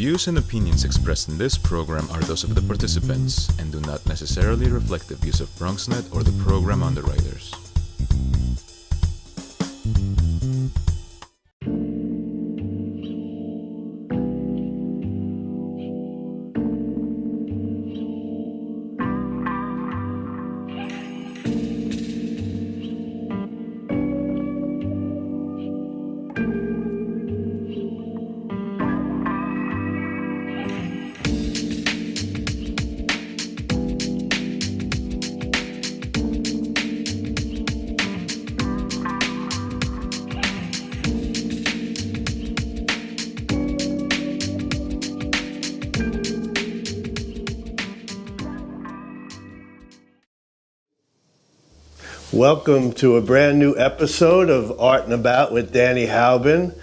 views and opinions expressed in this program are those of the participants and do not necessarily reflect the views of BronxNet or the program underwriters. Welcome to a brand new episode of Art and About with Danny Halbin.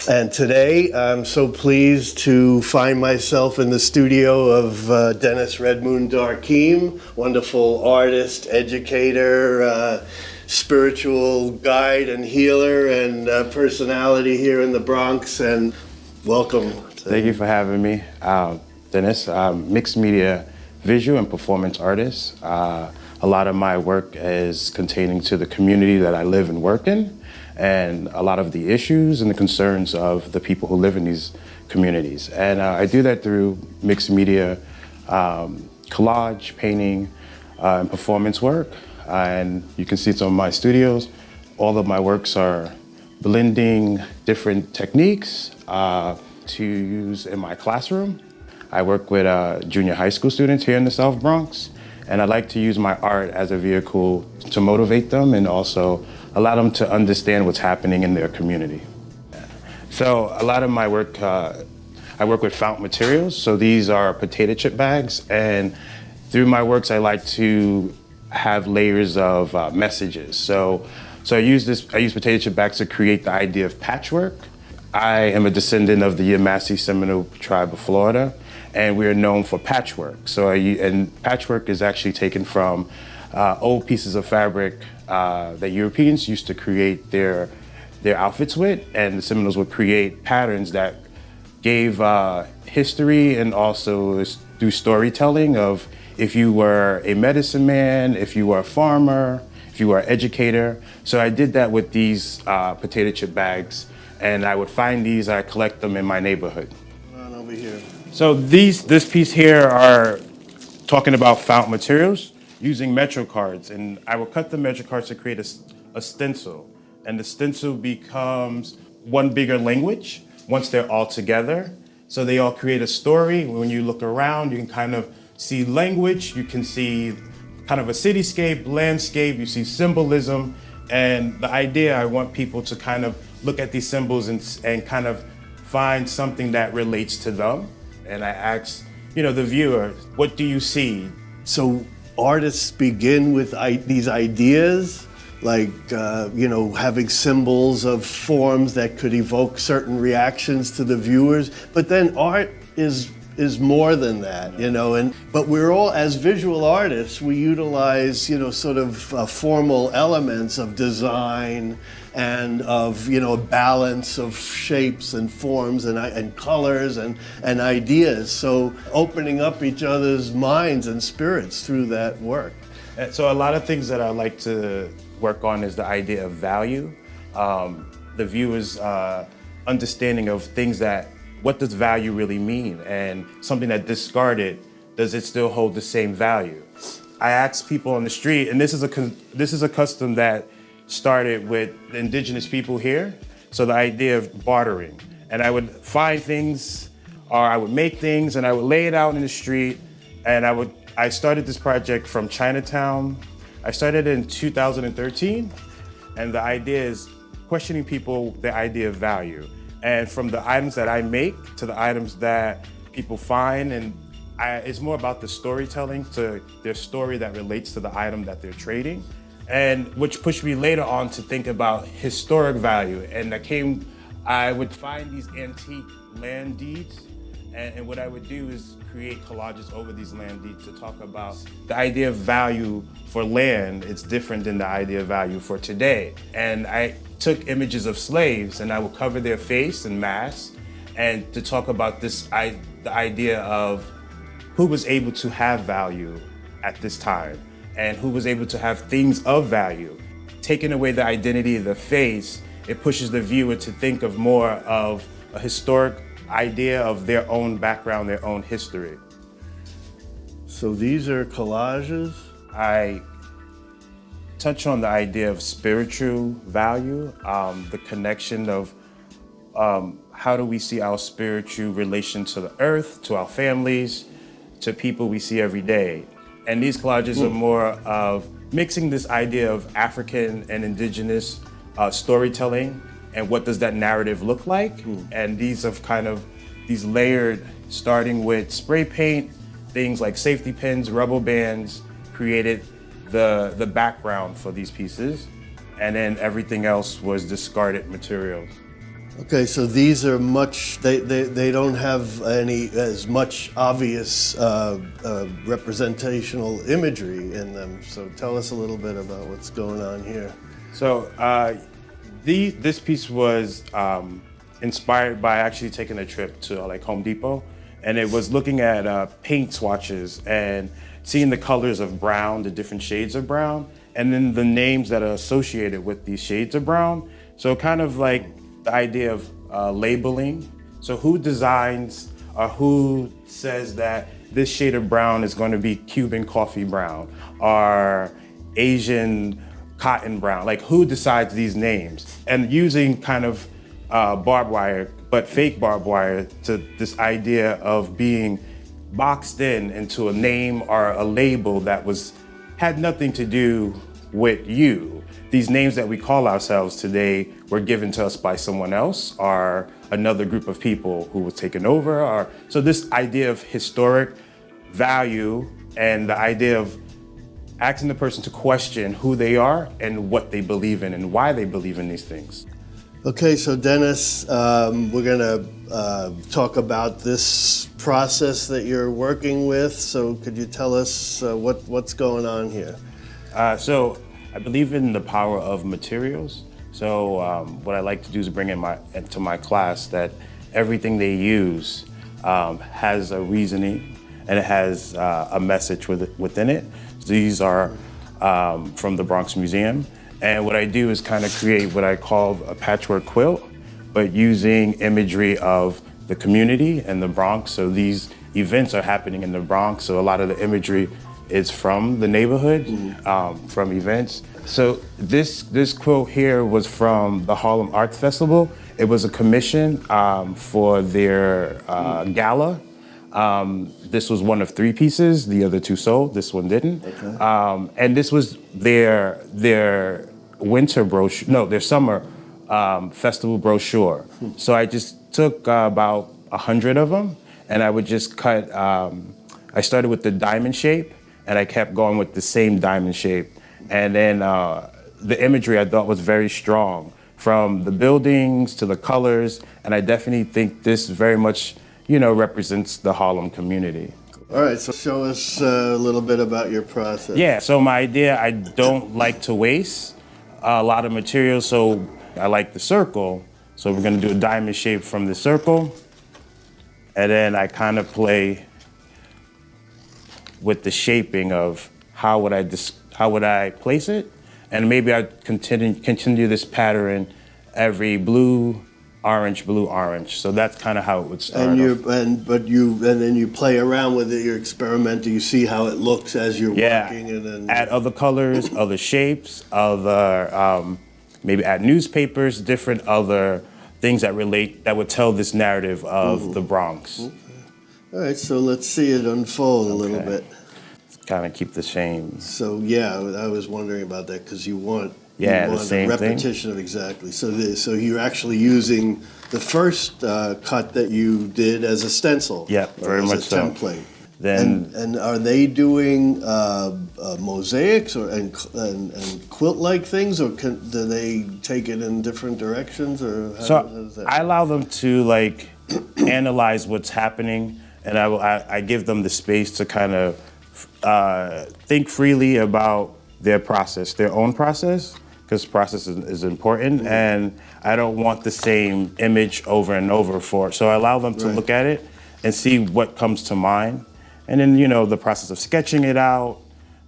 And today I'm so pleased to find myself in the studio of Dennis Red Moon Darkeem, wonderful artist, educator, spiritual guide and healer and personality here in the Bronx. And welcome. Thank you for having me, Dennis. Mixed media visual and performance artist. A lot of my work is containing to the community that I live and work in, and a lot of the issues and the concerns of the people who live in these communities. And I do that through mixed media, collage, painting, and performance work. And you can see some of my studios. All of my works are blending different techniques to use in my classroom. I work with junior high school students here in the South Bronx. And I like to use my art as a vehicle to motivate them and also allow them to understand what's happening in their community. So a lot of my work, I work with fountain materials. So these are potato chip bags. And through my works, I like to have layers of messages. So I use potato chip bags to create the idea of patchwork. I am a descendant of the Yamasee Seminole tribe of Florida, and we are known for patchwork. And patchwork is actually taken from old pieces of fabric that Europeans used to create their outfits with, and the Seminoles would create patterns that gave history and also through storytelling of if you were a medicine man, if you were a farmer, if you were an educator. So I did that with these potato chip bags, and I would find these, I collect them in my neighborhood. Come on over here. So this piece here are talking about fountain materials using Metro cards, and I will cut the Metro cards to create a stencil, and the stencil becomes one bigger language once they're all together. So they all create a story. When you look around, you can kind of see language, you can see kind of a cityscape, landscape, you see symbolism, and the idea, I want people to kind of look at these symbols and kind of find something that relates to them. And I ask, the viewer, what do you see? So artists begin with these ideas, like, having symbols of forms that could evoke certain reactions to the viewers. But then art is more than that, but we're all, as visual artists, we utilize, sort of formal elements of design and of, balance of shapes and forms and colors and ideas. So opening up each other's minds and spirits through that work. And so a lot of things that I like to work on is the idea of value, the viewer's understanding of things what does value really mean? And something that discarded, does it still hold the same value? I ask people on the street, and this is a custom that started with the indigenous people here. So the idea of bartering. And I would find things, or I would make things, and I would lay it out in the street. And I started this project from Chinatown. I started in 2013. And the idea is questioning people, the idea of value. And from the items that I make to the items that people find, and it's more about the storytelling, to their story that relates to the item that they're trading, and which pushed me later on to think about historic value. And I would find these antique land deeds, and what I would do is create collages over these land deeds to talk about the idea of value for land. It's different than the idea of value for today. And I took images of slaves and I would cover their face and masks and to talk about the idea of who was able to have value at this time and who was able to have things of value. Taking away the identity of the face, it pushes the viewer to think of more of a historic idea of their own background, their own history. So these are collages? I touch on the idea of spiritual value, the connection of how do we see our spiritual relation to the earth, to our families, to people we see every day. And these collages are more of mixing this idea of African and indigenous storytelling and what does that narrative look like. And these have kind of, these layered, starting with spray paint, things like safety pins, rubber bands, created the background for these pieces. And then everything else was discarded materials. Okay, so these are much, they don't have as much obvious representational imagery in them. So tell us a little bit about what's going on here. So this piece was inspired by actually taking a trip to like Home Depot, and it was looking at paint swatches and seeing the colors of brown, the different shades of brown, and then the names that are associated with these shades of brown. So kind of like the idea of labeling. So who designs or who says that this shade of brown is going to be Cuban coffee brown or Asian cotton brown? Like who decides these names? And using kind of barbed wire, but fake barbed wire, to this idea of being boxed into a name or a label that had nothing to do with you. These names that we call ourselves today were given to us by someone else or another group of people who was taken over. So this idea of historic value and the idea of asking the person to question who they are and what they believe in and why they believe in these things. Okay, so Dennis, we're gonna talk about this process that you're working with. So could you tell us what's going on here? So I believe in the power of materials. So what I like to do is bring into my class that everything they use has a reasoning and it has a message within it. These are from the Bronx Museum. And what I do is kind of create what I call a patchwork quilt, but using imagery of the community and the Bronx. So these events are happening in the Bronx. So a lot of the imagery is from the neighborhood, from events. So this quilt here was from the Harlem Arts Festival. It was a commission for their gala. This was one of 3 pieces. The other 2 sold. This one didn't. Okay. And this was their winter brochure. No, their summer festival brochure. So I just took about 100 of them, and I would just cut. I started with the diamond shape, and I kept going with the same diamond shape. And then the imagery I thought was very strong, from the buildings to the colors, and I definitely think this very much, represents the Harlem community. All right, so show us a little bit about your process. Yeah, so my idea, I don't like to waste a lot of material, so I like the circle. So we're gonna do a diamond shape from the circle, and then I kind of play with the shaping of how would I place it, and maybe I continue this pattern every blue, orange. So that's kind of how it would start. And then you play around with it. You're experimenting. You see how it looks as you're working, and then add other colors, other shapes, other maybe add newspapers, different other things that would tell this narrative of the Bronx. Okay. All right, so let's see it unfold a little bit. Kind of keep the same. So yeah, I was wondering about that because you want the same a repetition of exactly. So you're actually using the first cut that you did as a stencil. Yeah, very much so. Template. Then and are they doing mosaics and quilt-like things, or do they take it in different directions, or how does that? I allow them to analyze what's happening, and I give them the space to kind of think freely about their process, their own process. because process is important, and I don't want the same image over and over so I allow them to look at it and see what comes to mind. And then, the process of sketching it out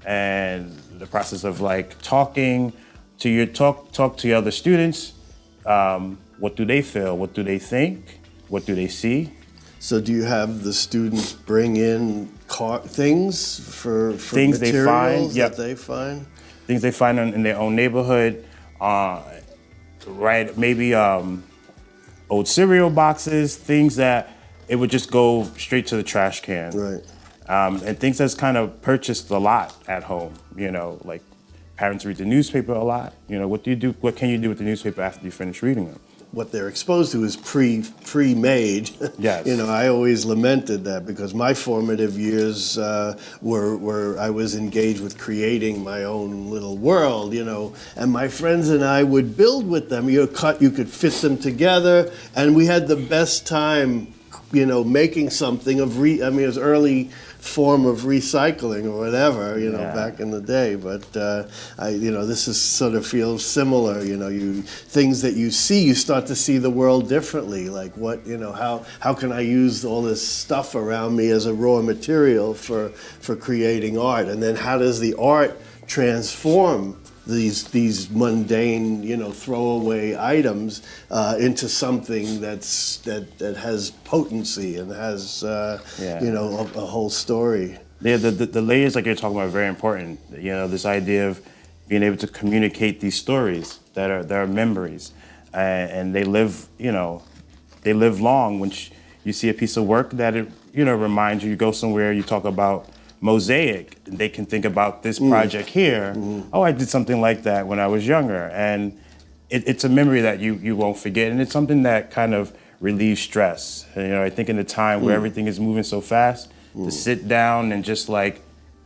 and the process of like talking to your other students. What do they feel? What do they think? What do they see? So do you have the students bring in things for things materials they find, that they find? Things they find in their own neighborhood, right? Maybe old cereal boxes, things that it would just go straight to the trash can. Right. And things that's kind of purchased a lot at home, like parents read the newspaper a lot. What do you do? What can you do with the newspaper after you finish reading them? What they're exposed to is pre-made. Yes. I always lamented that because my formative years were I was engaged with creating my own little world, and my friends and I would build with them. You could fit them together, and we had the best time, making something of it was early form of recycling or whatever, back in the day. But this is sort of feels similar. Things that you see, you start to see the world differently. Like how can I use all this stuff around me as a raw material for creating art, and then how does the art transform these mundane, throwaway items into something that has potency and has, a whole story. Yeah, the layers like you're talking about are very important. This idea of being able to communicate these stories that are memories, and they live, they live long. When you see a piece of work that it, reminds you, you go somewhere, you talk about mosaic, they can think about this project here. Oh, I did something like that when I was younger. And it's a memory that you won't forget. And it's something that kind of relieves stress. I think in a time where everything is moving so fast, to sit down and just like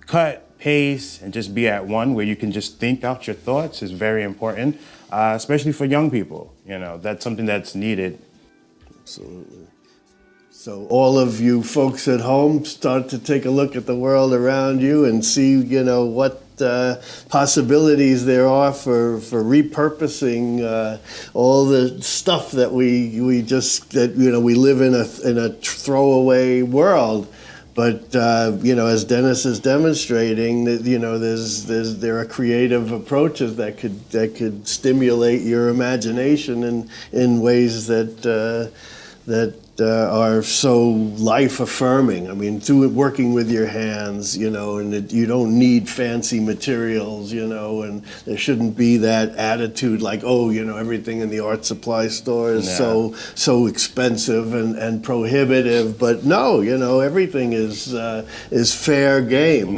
cut, pace, and just be at one where you can just think out your thoughts is very important, especially for young people. That's something that's needed. Absolutely. So all of you folks at home start to take a look at the world around you and see, what possibilities there are for repurposing all the stuff that we live in a throwaway world. But as Dennis is demonstrating, that there are creative approaches that could stimulate your imagination in ways that are so life-affirming. I mean, through working with your hands, and you don't need fancy materials, and there shouldn't be that attitude like, everything in the art supply store is so expensive and prohibitive. But no, everything is fair game.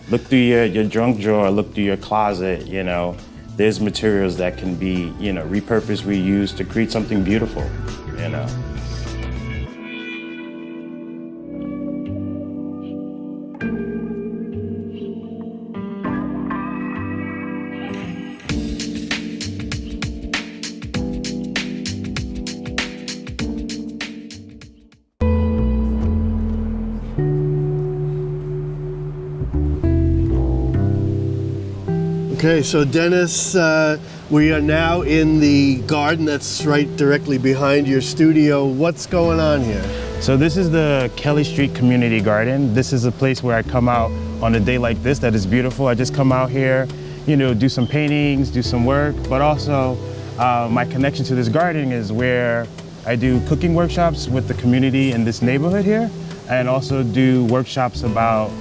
Look through your junk drawer, look through your closet. There's materials that can be, repurposed, reused to create something beautiful. Okay, so Dennis, we are now in the garden that's right directly behind your studio. What's going on here? So this is the Kelly Street Community Garden. This is a place where I come out on a day like this that is beautiful. I just come out here, do some paintings, do some work, but also my connection to this garden is where I do cooking workshops with the community in this neighborhood here, and also do workshops about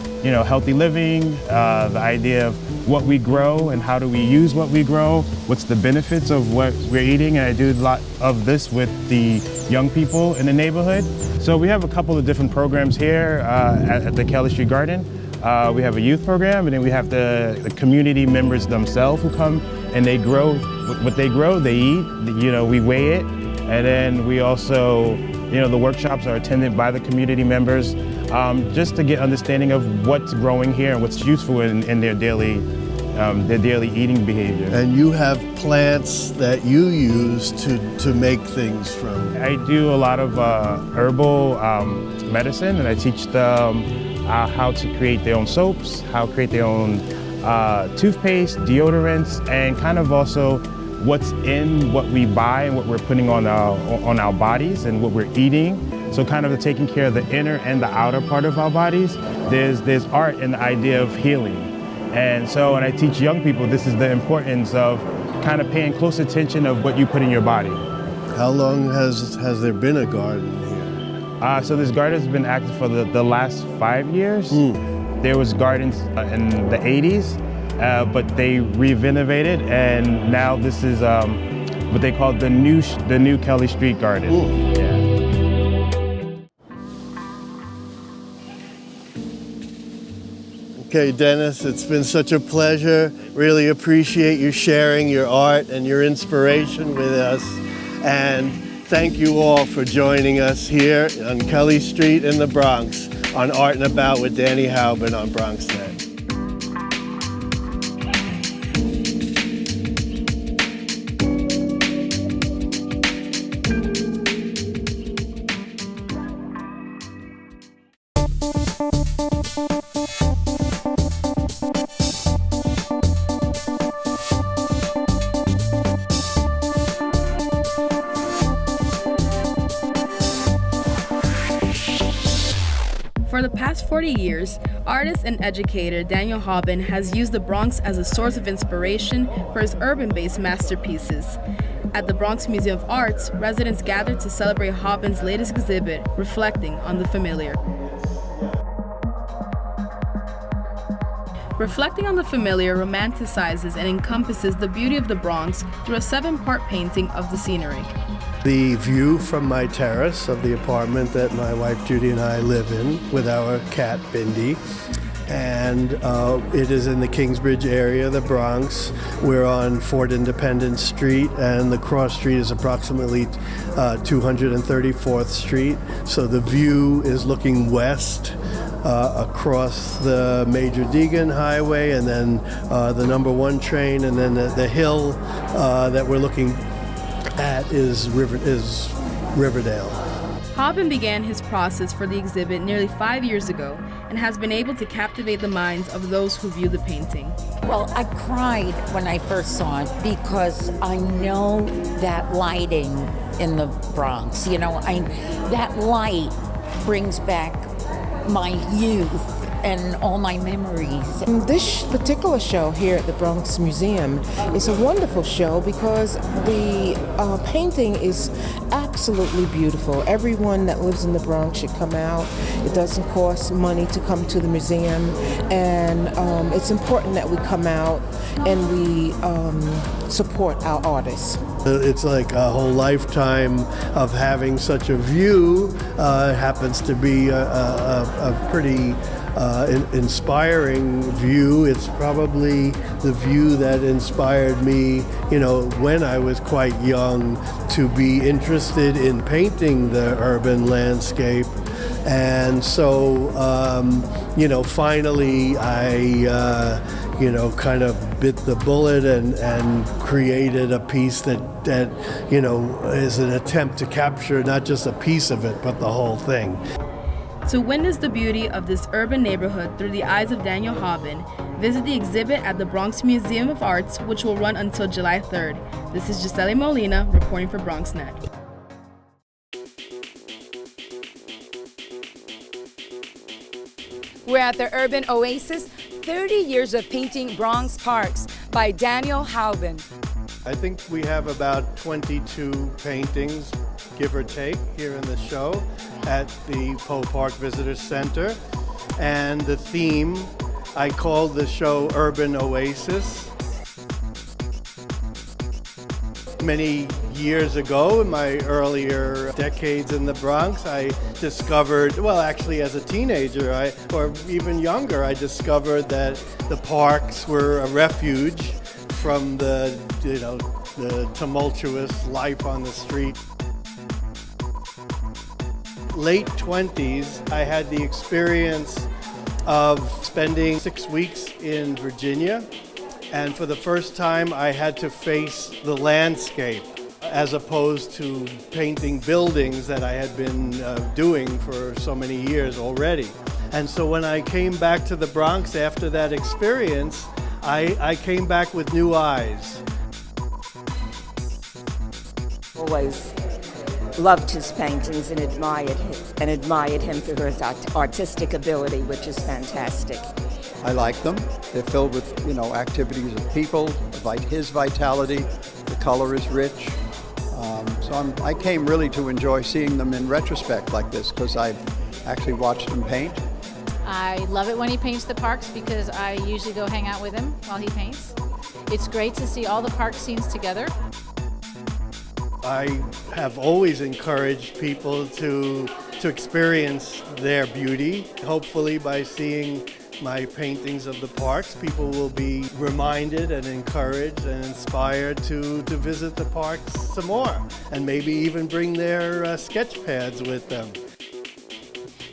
healthy living, the idea of what we grow and how do we use what we grow, what's the benefits of what we're eating, and I do a lot of this with the young people in the neighborhood. So we have a couple of different programs here at the Kelly Street Garden. We have a youth program, and then we have the community members themselves who come and they grow what they grow, they eat, we weigh it, and then we also, the workshops are attended by the community members just to get understanding of what's growing here and what's useful in their daily eating behavior. And you have plants that you use to make things from. I do a lot of herbal medicine, and I teach them how to create their own soaps, how to create their own toothpaste, deodorants, and kind of also what's in what we buy and what we're putting on our bodies and what we're eating. So kind of taking care of the inner and the outer part of our bodies. There's art in the idea of healing. And so when I teach young people, this is the importance of kind of paying close attention of what you put in your body. How long has there been a garden here? So this garden has been active for the last 5 years. There was gardens in the 80s, but they renovated, and now this is what they call the new Kelly Street Garden. Yeah. Okay, Dennis, it's been such a pleasure. Really appreciate you sharing your art and your inspiration with us. And thank you all for joining us here on Kelly Street in the Bronx on Art and About with Danny Haubin on BronxNet. For the past 40 years, artist and educator Daniel Haubin has used the Bronx as a source of inspiration for his urban-based masterpieces. At the Bronx Museum of Arts, residents gathered to celebrate Haubin's latest exhibit, Reflecting on the Familiar. Reflecting on the Familiar romanticizes and encompasses the beauty of the Bronx through a 7-part painting of the scenery. The view from my terrace of the apartment that my wife Judy and I live in with our cat Bindi. And it is in the Kingsbridge area, the Bronx. We're on Fort Independence Street, and the cross street is approximately 234th Street. So the view is looking west across the Major Deegan Highway, and then the number 1 train, and then the hill that we're looking at is Riverdale. Haubin began his process for the exhibit nearly 5 years ago and has been able to captivate the minds of those who view the painting. Well, I cried when I first saw it because I know that lighting in the Bronx. You know, that light brings back my youth and all my memories. This particular show here at the Bronx Museum is a wonderful show because the painting is absolutely beautiful. Everyone that lives in the Bronx should come out. It doesn't cost money to come to the museum, and it's important that we come out and we support our artists. It's like a whole lifetime of having such a view. It happens to be a pretty inspiring view. It's probably the view that inspired me, you know, when I was quite young to be interested in painting the urban landscape. And so, you know, finally I, you know, kind of bit the bullet and created a piece that, you know, is an attempt to capture not just a piece of it, but the whole thing. To witness the beauty of this urban neighborhood through the eyes of Daniel Haubin, visit the exhibit at the Bronx Museum of Arts, which will run until July 3rd. This is Gisele Molina reporting for BronxNet. We're at the Urban Oasis, 30 Years of Painting Bronx Parks by Daniel Haubin. I think we have about 22 paintings, give or take, here in the show at the Poe Park Visitor Center. And the theme, I called the show Urban Oasis. Many years ago, in my earlier decades in the Bronx, I discovered, well, actually as a teenager, or even younger, I discovered that the parks were a refuge from the, you know, the tumultuous life on the street. Late 20s, I had the experience of spending 6 weeks in Virginia. And for the first time, I had to face the landscape as opposed to painting buildings that I had been doing for so many years already. And so when I came back to the Bronx after that experience, I came back with new eyes. Always loved his paintings and admired him for his artistic ability, which is fantastic. I like them. They're filled with, activities of people, his vitality. The color is rich. So I came really to enjoy seeing them in retrospect like this because I've actually watched him paint. I love it when he paints the parks because I usually go hang out with him while he paints. It's great to see all the park scenes together. I have always encouraged people to experience their beauty. Hopefully by seeing my paintings of the parks, people will be reminded and encouraged and inspired to visit the parks some more and maybe even bring their sketch pads with them.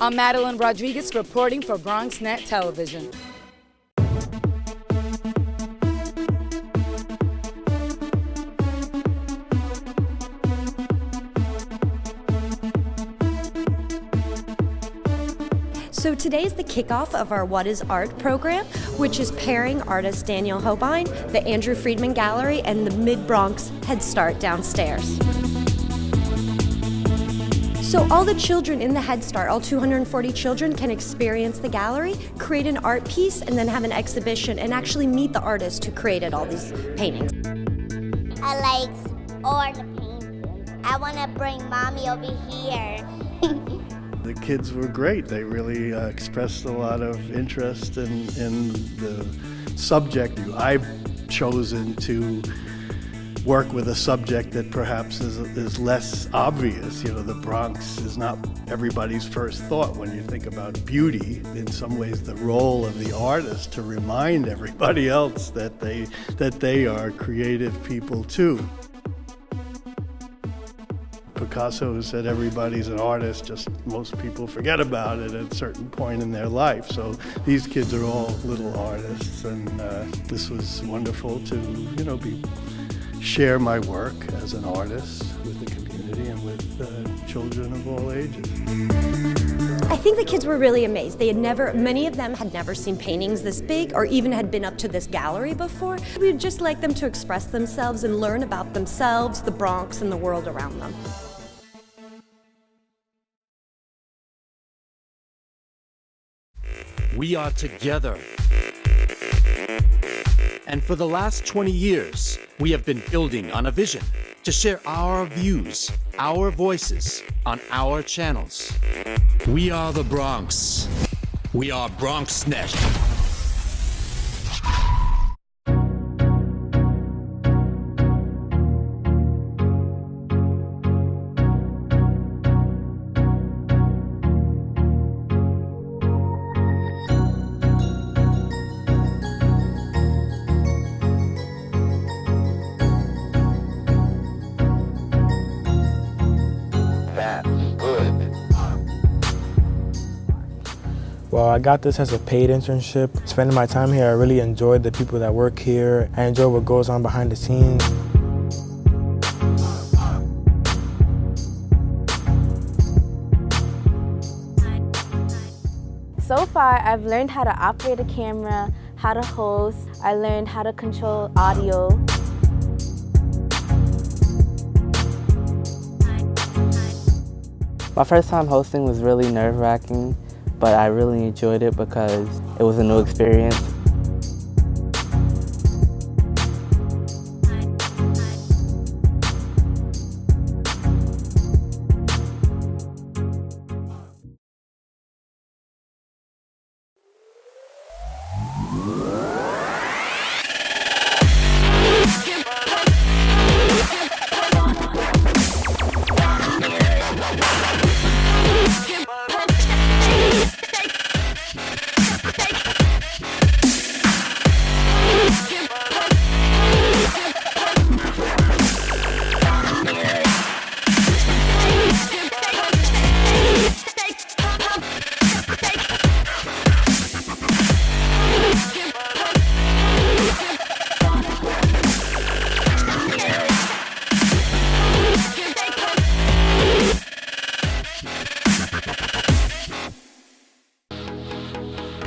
I'm Madeline Rodriguez reporting for BronxNet Television. So today is the kickoff of our What is Art program, which is pairing artist Daniel Hobein, the Andrew Friedman Gallery, and the Mid-Bronx Head Start downstairs. So all the children in the Head Start, all 240 children, can experience the gallery, create an art piece, and then have an exhibition and actually meet the artist who created all these paintings. I like all the paintings. I want to bring Mommy over here. The kids were great. They really expressed a lot of interest in the subject. I've chosen to work with a subject that perhaps is less obvious. The Bronx is not everybody's first thought when you think about beauty. In some ways, the role of the artist to remind everybody else that they are creative people too. Picasso said everybody's an artist, just most people forget about it at a certain point in their life. So these kids are all little artists, and this was wonderful to, share my work as an artist with the community and with children of all ages. I think the kids were really amazed. Many of them had never seen paintings this big or even had been up to this gallery before. We'd just like them to express themselves and learn about themselves, the Bronx, and the world around them. We are together. And for the last 20 years, we have been building on a vision to share our views, our voices on our channels. We are the Bronx. We are BronxNet. Well, I got this as a paid internship. Spending my time here, I really enjoyed the people that work here. I enjoy what goes on behind the scenes. So far, I've learned how to operate a camera, how to host. I learned how to control audio. My first time hosting was really nerve-wracking, but I really enjoyed it because it was a new experience.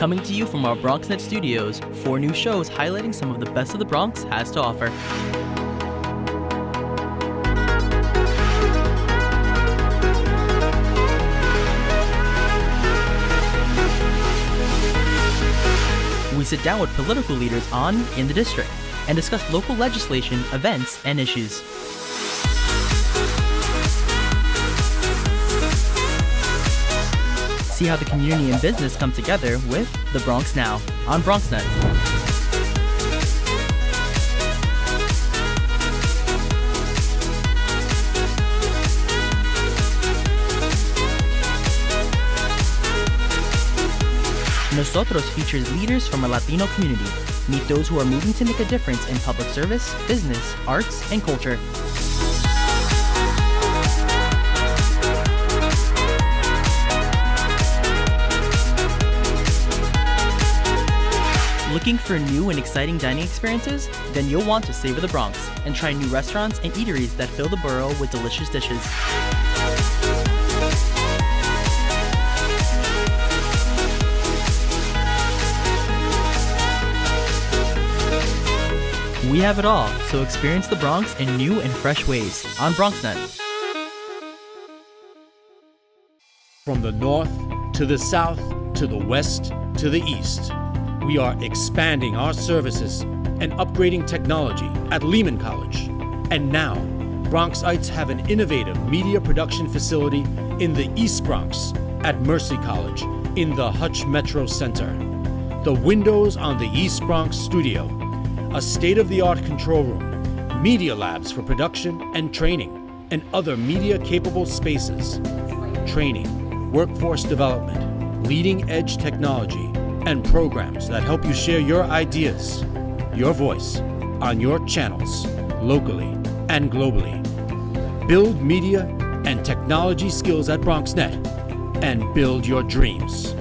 Coming to you from our BronxNet studios, 4 new shows highlighting some of the best of the Bronx has to offer. We sit down with political leaders on In the District and discuss local legislation, events, and issues. See how the community and business come together with The Bronx Now on BronxNet. Nosotros features leaders from a Latino community. Meet those who are moving to make a difference in public service, business, arts, and culture. Looking for new and exciting dining experiences? Then you'll want to savor the Bronx and try new restaurants and eateries that fill the borough with delicious dishes. We have it all, so experience the Bronx in new and fresh ways on BronxNet. From the north to the south to the west to the east, we are expanding our services and upgrading technology at Lehman College. And now, Bronxites have an innovative media production facility in the East Bronx at Mercy College in the Hutch Metro Center. The windows on the East Bronx studio, a state-of-the-art control room, media labs for production and training, and other media-capable spaces. Training, workforce development, leading-edge technology, and programs that help you share your ideas, your voice, on your channels, locally and globally. Build media and technology skills at BronxNet and build your dreams.